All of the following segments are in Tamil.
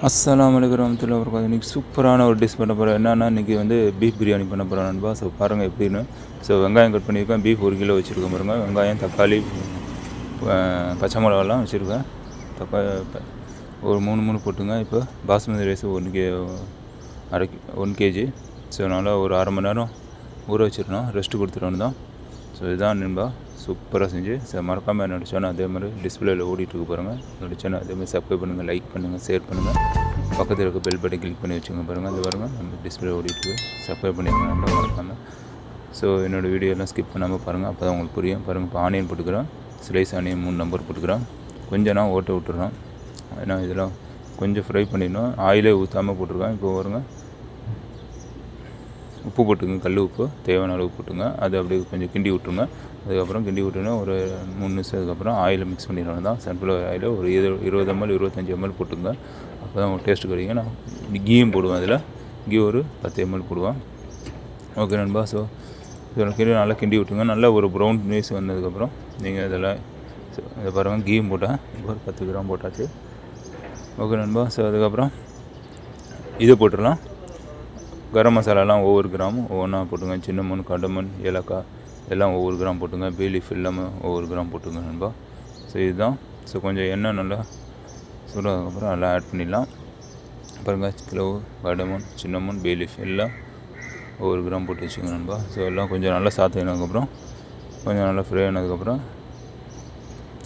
அஸ்ஸலாமு அலைக்கும் வரஹ்மத்துல்லாஹி வபரகாத்துஹு. இன்றைக்கி சூப்பரான ஒரு டிஷ் பண்ண போகிறேன். என்னென்னா இன்றைக்கி வந்து பீஃப் பிரியாணி பண்ண போகிறேன் நண்பா. ஸோ பாருங்கள் எப்படின்னு. ஸோ வெங்காயம் கட் பண்ணியிருக்கேன். பீஃப் 1 கிலோ வச்சுருக்கேன் பாருங்கள். வெங்காயம், தக்காளி, பச்சை மிளகாலாம் வச்சுருக்கேன். தக்காளி ஒரு 3 போட்டுங்க. இப்போ பாஸ்மதி ரைஸ் 1 கேஜி. ஸோ நல்லா ஒரு அரை மணி நேரம் ஊற வச்சிடணும், ரெஸ்ட்டு கொடுத்துட்டோன்னு தான். ஸோ இதுதான் நண்பா, சூப்பராக செஞ்சு. ஸோ மறக்காமல் என்னோடய சேனல் அதே மாதிரி டிஸ்பிளேயில் ஓடிட்டுருக்கு பாருங்கள். என்னோடய சேனல் அதே மாதிரி சப்ஸ்கிரைப் பண்ணுங்கள், லைக் பண்ணுங்கள், ஷேர் பண்ணுங்கள். பக்கத்தில் இருக்க பெல் பட்டன் கிளிக் பண்ணி வச்சுங்க பாருங்கள். அது பாருங்கள் நம்ம டிஸ்பிளே ஓடிட்டுருக்கு. சப்ஸ்கிரைப் பண்ணிடுங்க நண்பா மறக்காமல். ஸோ என்னோடய வீடியோலாம் ஸ்கிப் பண்ணாமல் பாருங்கள், அப்போ தான் உங்களுக்கு புரியும். பாருங்கள், இப்போ ஆனியன் போட்டுக்கிறேன். ஸ்லைஸ் ஆனியன் 3 நம்பர் போட்டுக்கிறேன். கொஞ்சம் நான் ஓட்ட விட்டுறேன். ஏன்னா இதெல்லாம் கொஞ்சம் ஃப்ரை பண்ணிடணும். ஆயிலே ஊற்றாமல் போட்டிருக்கேன். இப்போ பாருங்க, உப்பு போட்டுங்க, கல் உப்பு தேவையான அளவு போட்டுங்க. அது அப்படியே கொஞ்சம் கிண்டி விட்டுருங்க. அதுக்கப்புறம் கிண்டி விட்டுனா ஒரு 3 நிமிஷம் அதுக்கப்புறம் ஆயிலை மிக்ஸ் பண்ணிடணும் தான். சன்ஃப்ளவர் ஆயில் ஒரு 20 ml 25 ml போட்டுங்க. அப்போ தான் உங்களுக்கு டேஸ்ட்டு கிடைக்கும். நான் கீயும் போடுவேன். அதில் கீ ஒரு 10 ml போடுவேன். ஓகே நண்பா. ஸோ கிண்டி நல்லா கிண்டி விட்டுங்க. நல்லா ஒரு ப்ரௌன் நியூஸ் வந்ததுக்கப்புறம் நீங்கள் இதெல்லாம் இதை பாருங்கள், கீயும் போட்டேன். ஒரு 10 கிராம் போட்டாச்சு. ஓகே நண்பா. ஸோ அதுக்கப்புறம் இதை போட்டுடலாம். கரம் மசாலாலாம் ஒவ்வொரு கிராமும் ஒவ்வொன்றா போட்டுங்க. சின்னமன், கடமன், ஏலக்காய் எல்லாம் ஒவ்வொரு கிராம் போட்டுங்க. பே லீஃப் இல்லாமல் ஒவ்வொரு கிராம் போட்டுங்க நண்பா. ஸோ இதுதான். ஸோ கொஞ்சம் எண்ணெய் நல்லா சூடானதுக்கப்புறம் எல்லாம் ஆட் பண்ணிடலாம். பாருங்கள், கிலோ, கடமன், சின்னமன், பே லீஃப் எல்லாம் ஒவ்வொரு கிராம் போட்டு வச்சுங்க நண்பா. ஸோ எல்லாம் கொஞ்சம் நல்லா சாத்தினதுக்கப்புறம் கொஞ்சம் நல்லா ஃப்ரை ஆனதுக்கப்புறம்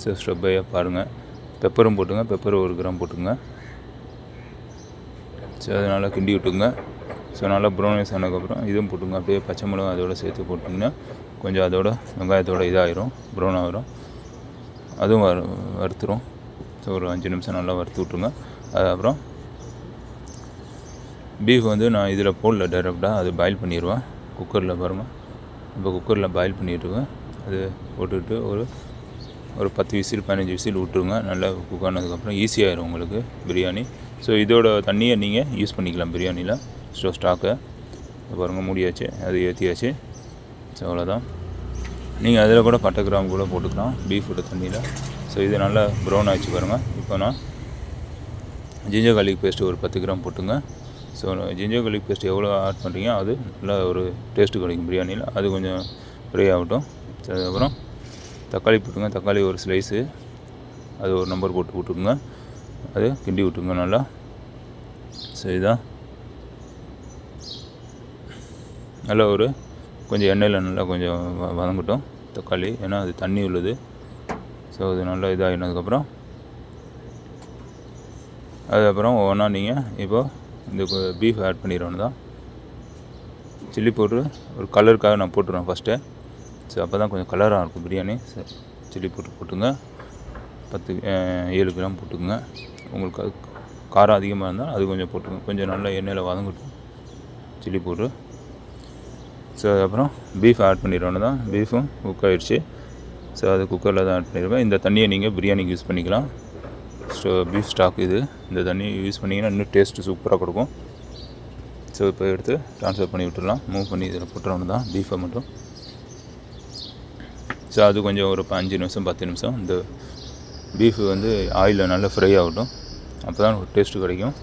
ஸோ ஸ்டெப் பையாக பாருங்கள். பெப்பரும் போட்டுங்க. பெப்பர் 1 கிராம் போட்டுங்க. ஸோ அதை நல்லா கிண்டி விட்டுங்க. ஸோ நல்லா ப்ரௌனிஷ் ஆனதுக்கப்புறம் இதுவும் போட்டுங்க. அப்படியே பச்சை மிளகா அதோடு சேர்த்து போட்டிங்கன்னா கொஞ்சம் அதோட வெங்காயத்தோட இதாகிரும், ப்ரௌன் ஆகிரும். அதுவும் வறுத்துரும். ஸோ ஒரு 5 நிமிஷம் நல்லா வறுத்து விட்ருங்க. அதுக்கப்புறம் பீஃப் வந்து நான் இதில் போடல, டைரெக்டாக அது பாயில் பண்ணிடுவேன் குக்கரில். பாருங்கள், இப்போ குக்கரில் பாயில் பண்ணிவிட்டுருவேன். அது போட்டுக்கிட்டு ஒரு 10 விசில் 15 விசில் விட்ருங்க. நல்லா குக் ஆனதுக்கப்புறம் ஈஸியாகிடும் உங்களுக்கு பிரியாணி. ஸோ இதோட தண்ணியை நீங்கள் யூஸ் பண்ணிக்கலாம் பிரியாணியில். ஸ்டாக்கை பாருங்கள், மூடியாச்சு, அது ஏற்றியாச்சு. ஸோ அவ்வளோதான். நீங்கள் அதில் கூட பட்டை கிராம் கூட போட்டுக்கலாம் பீஃபோட தண்ணியில். ஸோ இது நல்லா ப்ரௌன் ஆகிடுச்சு பாருங்கள். இப்போ நான் ஜிஞ்சர் கார்லிக் பேஸ்ட்டு ஒரு 10 கிராம் போட்டுங்க. ஸோ ஜிஞ்சர் கார்லிக் பேஸ்ட் எவ்வளோ ஆட் பண்ணுறீங்க அது நல்லா ஒரு டேஸ்ட்டு கிடைக்கும் பிரியாணியில். அது கொஞ்சம் ஃப்ரை ஆகட்டும். ஸோ அதுக்கப்புறம் தக்காளி போட்டுங்க. தக்காளி ஒரு ஸ்லைஸு, அது ஒரு நம்பர் போட்டு விட்டுக்குங்க. அது கிண்டி விட்டுங்க நல்லா. ஸோ இதுதான் நல்லா ஒரு கொஞ்சம் எண்ணெயில் நல்லா கொஞ்சம் வதங்கட்டும் தக்காளி, ஏன்னா அது தண்ணி உள்ளது. ஸோ அது நல்லா இதாகினதுக்கப்புறம் அதுக்கப்புறம் ஒவ்வொன்றா நீங்கள் இப்போ இந்த பீஃப் ஆட் பண்ணிடணும் தான். சில்லி பவுட்ரு ஒரு கலருக்காக நான் போட்டுருவேன் ஃபஸ்ட்டே. ஸோ அப்போ தான் கொஞ்சம் கலராக இருக்கும் பிரியாணி. ஸோ சில்லி பவுட்ரு போட்டுங்க. 7 கிராம் போட்டுக்குங்க. உங்களுக்கு அது காரம் அதிகமாக இருந்தால் அது கொஞ்சம் போட்டுங்க. கொஞ்சம் நல்லா எண்ணெயில் வதங்கட்டும் சில்லி பவுட்ரு. ஸோ அதுக்கப்புறம் பீஃப் ஆட் பண்ணிடணும் தான். பீஃபும் குக் ஆகிடுச்சு. ஸோ அது குக்கரில் தான் ஆட் பண்ணிடுவேன். இந்த தண்ணியை நீங்கள் பிரியாணிக்கு யூஸ் பண்ணிக்கலாம். பீஃப் ஸ்டாக் இது. இந்த தண்ணியை யூஸ் பண்ணிங்கன்னா இன்னும் டேஸ்ட்டு சூப்பராக கொடுக்கும். ஸோ இப்போ எடுத்து ட்ரான்ஸ்ஃபர் பண்ணி விட்டுடலாம். மூவ் பண்ணி இதில் போட்டுறணும் தான் பீஃபை மட்டும். ஸோ அது கொஞ்சம் ஒரு 5 நிமிஷம் 10 நிமிஷம் இந்த பீஃபு வந்து ஆயிலில் நல்லா ஃப்ரை ஆகட்டும். அப்போ தான் ஒரு டேஸ்ட்டு கிடைக்கும்.